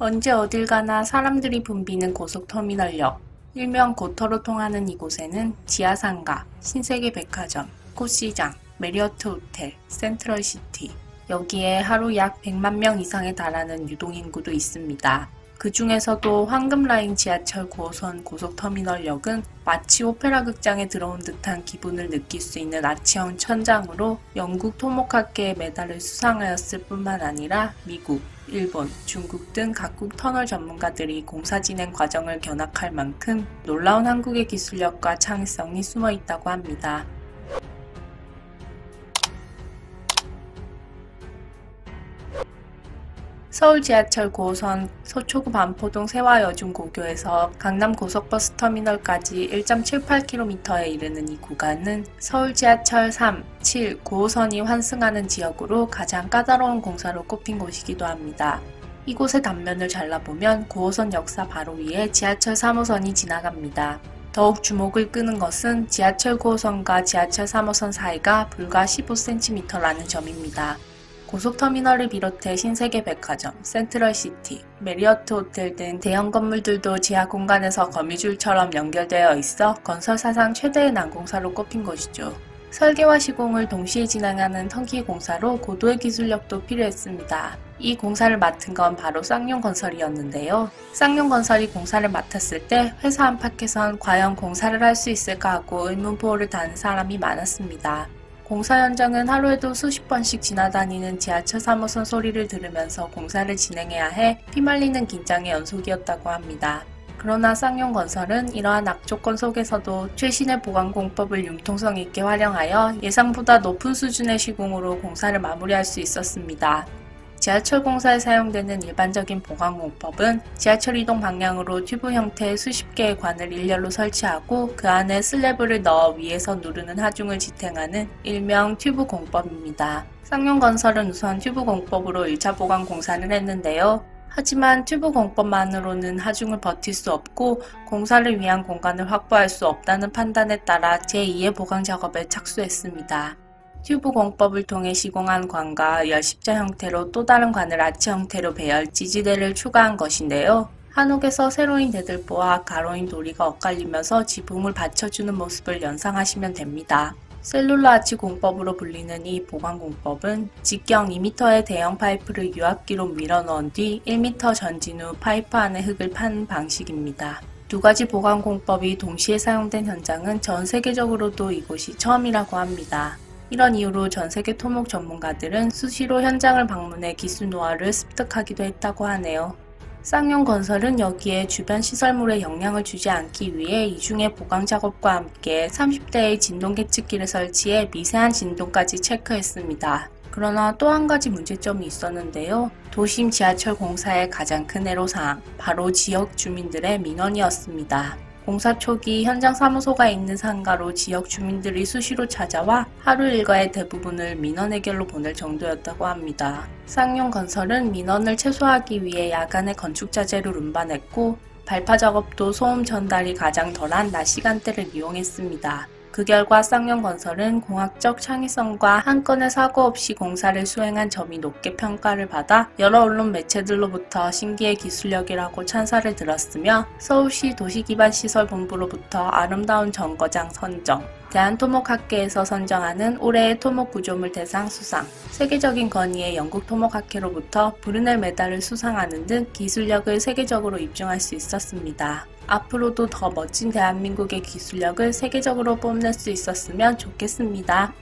언제 어딜 가나 사람들이 붐비는 고속터미널역, 일명 고터로 통하는 이곳에는 지하상가, 신세계백화점, 꽃시장, 메리어트 호텔, 센트럴시티, 여기에 하루 약 100만 명 이상에 달하는 유동인구도 있습니다. 그 중에서도 황금라인 지하철 9호선 고속터미널역은 마치 오페라 극장에 들어온 듯한 기분을 느낄 수 있는 아치형 천장으로 영국 토목학계의 메달을 수상하였을 뿐만 아니라 미국, 일본, 중국 등 각국 터널 전문가들이 공사 진행 과정을 견학할 만큼 놀라운 한국의 기술력과 창의성이 숨어 있다고 합니다. 서울 지하철 9호선 서초구 반포동 세화여중고교에서 강남 고속버스 터미널까지 1.78km에 이르는 이 구간은 서울 지하철 3, 7, 9호선이 환승하는 지역으로 가장 까다로운 공사로 꼽힌 곳이기도 합니다. 이곳의 단면을 잘라보면 9호선 역사 바로 위에 지하철 3호선이 지나갑니다. 더욱 주목을 끄는 것은 지하철 9호선과 지하철 3호선 사이가 불과 15cm라는 점입니다. 고속터미널을 비롯해 신세계백화점, 센트럴시티, 메리어트 호텔 등 대형 건물들도 지하 공간에서 거미줄처럼 연결되어 있어 건설 사상 최대의 난공사로 꼽힌 것이죠. 설계와 시공을 동시에 진행하는 터키 공사로 고도의 기술력도 필요했습니다. 이 공사를 맡은 건 바로 쌍용건설이었는데요. 쌍용건설이 공사를 맡았을 때 회사 안팎에선 과연 공사를 할 수 있을까 하고 의문포를 다는 사람이 많았습니다. 공사 현장은 하루에도 수십 번씩 지나다니는 지하철 3호선 소리를 들으면서 공사를 진행해야 해 피말리는 긴장의 연속이었다고 합니다. 그러나 쌍용건설은 이러한 악조건 속에서도 최신의 보강공법을 융통성 있게 활용하여 예상보다 높은 수준의 시공으로 공사를 마무리할 수 있었습니다. 지하철 공사에 사용되는 일반적인 보강공법은 지하철 이동 방향으로 튜브 형태의 수십 개의 관을 일렬로 설치하고 그 안에 슬래브를 넣어 위에서 누르는 하중을 지탱하는 일명 튜브 공법입니다. 쌍용건설은 우선 튜브 공법으로 1차 보강 공사를 했는데요. 하지만 튜브 공법만으로는 하중을 버틸 수 없고 공사를 위한 공간을 확보할 수 없다는 판단에 따라 제2의 보강 작업에 착수했습니다. 튜브 공법을 통해 시공한 관과 열십자 형태로 또 다른 관을 아치 형태로 배열, 지지대를 추가한 것인데요. 한옥에서 세로인 대들보와 가로인 도리가 엇갈리면서 지붕을 받쳐주는 모습을 연상하시면 됩니다. 셀룰러 아치 공법으로 불리는 이 보강 공법은 직경 2m의 대형 파이프를 유압기로 밀어넣은 뒤 1m 전진 후 파이프 안에 흙을 파는 방식입니다. 두 가지 보강 공법이 동시에 사용된 현장은 전 세계적으로도 이곳이 처음이라고 합니다. 이런 이유로 전세계 토목 전문가들은 수시로 현장을 방문해 기술 노하우를 습득하기도 했다고 하네요. 쌍용건설은 여기에 주변 시설물에 영향을 주지 않기 위해 이중의 보강 작업과 함께 30대의 진동 계측기를 설치해 미세한 진동까지 체크했습니다. 그러나 또 한 가지 문제점이 있었는데요. 도심 지하철 공사의 가장 큰 애로사항, 바로 지역 주민들의 민원이었습니다. 공사 초기 현장 사무소가 있는 상가로 지역 주민들이 수시로 찾아와 하루 일과의 대부분을 민원 해결로 보낼 정도였다고 합니다. 쌍용건설은 민원을 최소화하기 위해 야간에 건축 자재를 운반했고 발파 작업도 소음 전달이 가장 덜한 낮 시간대를 이용했습니다. 그 결과 쌍용건설은 공학적 창의성과 한 건의 사고 없이 공사를 수행한 점이 높게 평가를 받아 여러 언론 매체들로부터 신기의 기술력이라고 찬사를 들었으며 서울시 도시기반시설본부로부터 아름다운 정거장 선정, 대한토목학회에서 선정하는 올해의 토목구조물 대상 수상, 세계적인 건의의 영국 토목학회로부터 브루넬 메달을 수상하는 등 기술력을 세계적으로 입증할 수 있었습니다. 앞으로도 더 멋진 대한민국의 기술력을 세계적으로 뽐낼 수 있었으면 좋겠습니다.